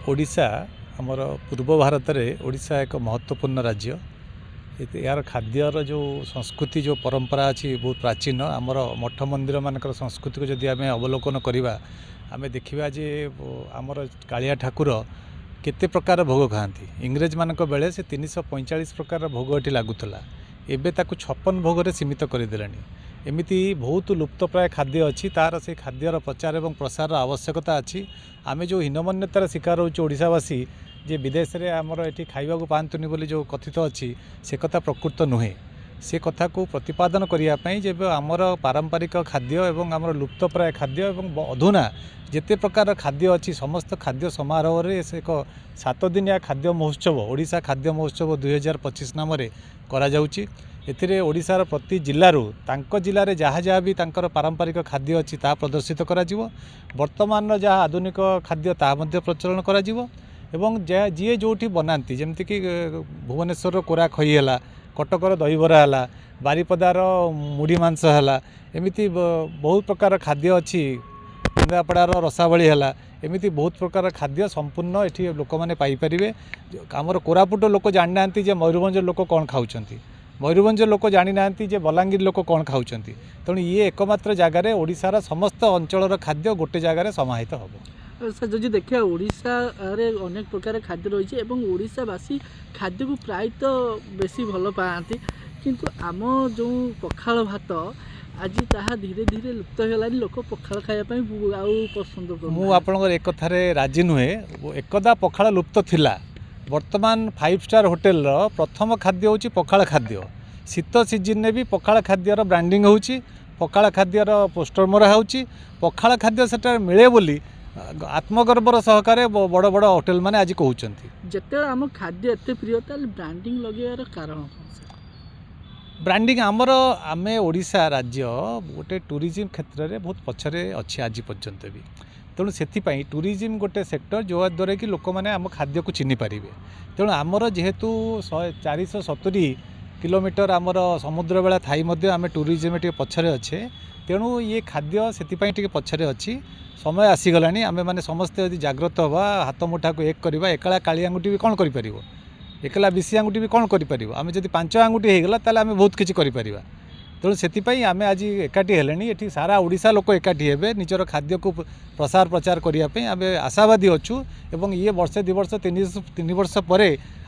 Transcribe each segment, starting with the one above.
ओडिशा आमर पूर्व भारत में ओडिशा एक महत्वपूर्ण राज्य। यार खाद्यर जो संस्कृति जो परंपरा अच्छी बहुत प्राचीन। आमर मठ मंदिर मानकर संस्कृति को जदि आम अवलोकन करवा आम देखा जे आमर कालिया ठाकुर केते प्रकार भोग खाती। इंग्रेज मानक बेले से 345 प्रकार भोग ये लगुला। एबे ताकू 56 भोग सीमित करदेलानी। एमती बहुत लुप्तप्राय खाद्य अच्छी तार से खाद्यर प्रचार और प्रसार आवश्यकता अच्छी। आम जो हीनमान्यतार शिकार होशावासी जे विदेश में आमर ये खाइबा पातुनी बोली जो कथित अच्छी से कथा प्रकृत नुहे। से कथा को प्रतिपादन करने जब आमर पारंपरिक खाद्य एवं आमर लुप्तप्राय खाद्य एवं अधुना जिते प्रकार खाद्य अच्छी समस्त खाद्य समारोह रे एक 7 दिनिया खाद्य महोत्सव ओडिशा खाद्य महोत्सव 2025 नाम करा जाउची। एथिरे ओडिशार प्रति जिल्लारू तांको जिल्लारे जहाँ जहाँ भी तांकर पारंपरिक खाद्य अच्छी ता प्रदर्शित करा जिवो। वर्तमान जहाँ आधुनिक खाद्य ता मध्य प्रचलन करा जिवो। एवं जी जोटी बनाती जमती कि भुवनेश्वर कोरा खई है, कटकर दहीबरा है, बारिपदार मुढ़ी मांस है, एमती बहुत प्रकार खाद्य अच्छी। केन्द्रापड़ार रसावली है, एमती बहुत प्रकार खाद्य संपूर्ण ये लोक मैंने पाइपर। आमर कोरापुट लोक जानी ना मयूरभंज लोक कौन खाऊँ, मयूरभंज लोक जानी ना बलांगीर लोक कौन खाऊँ। तेणु ये एकमात्र जगार ओडिशार समस्त अंचल खाद्य गोटे जगार समाहित हम। सर जो देखिए ओडिशा रे अनेक प्रकार खाद्य रही है। ओडिशावासी खाद्य को प्रायतः बेसी भल पाती, किंतु आम जो पखाल भात आज ताहा धीरे धीरे लुप्त होगा। लोक पखाल खायापी पसंद कर। मु आपनकर एक कथारे राजी नुहे। एकदा पखाल लुप्त थिला। वर्तमान 5 स्टार होटेल प्रथम खाद्य होची पखाल खाद्य। शीत सीजन में भी पखाल खाद्यर ब्रांडिंग होची, पखाल खाद्यर पोस्टर मरा होची। पखाल खाद्य सेटा मिले बोली आत्मगर्वर सहकारे बड़ बड़ होटेल माने आज कहउचंती। जते आम खाद्य एते प्रिय ताल ब्रांडिंग लगेयार कारण ब्रांडिंग आमर आमे ओडिशा राज्य गोटे टूरिज्म क्षेत्र में बहुत पछरे अच्छे आज पर्यंत भी। तेणु से टूरिज्म गोटे सेक्टर जो द्वारा कि लोक मैंने आम खाद्य को चिन्ह पारे। तेणु आमर जेहेतु 470 किलोमीटर आमर समुद्र बेला थाई मध्य आम टूरिज्म टे पछरे अच्छे। तेणु ये खाद्य से पछरे अच्छी। समय आसीगला आमे माने समस्ते यदि जाग्रत हवा हाथ मुठा को एक करवा। एकला काली आंगुठी भी कौन कर, एकला विशी आंगुठी भी कौन कर। आमे जदि 5 आंगुठी होगला ताले आमे बहुत किछि करि परिबा। तेणु से आमे आज एकाठी हेलेनी। एठी सारा ओडिशा लोक एकाठी हेबे निजर खाद्य को प्रसार प्रचार करने आमे आशावादी अच्छु। एवं ये वर्षे 2 वर्ष 3 वर्ष पर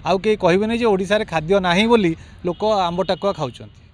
आउ कहीं कहबेनी जे ओडिशा रे खाद्य नाही बोली लोक आंब टाकुआ खाउछंती।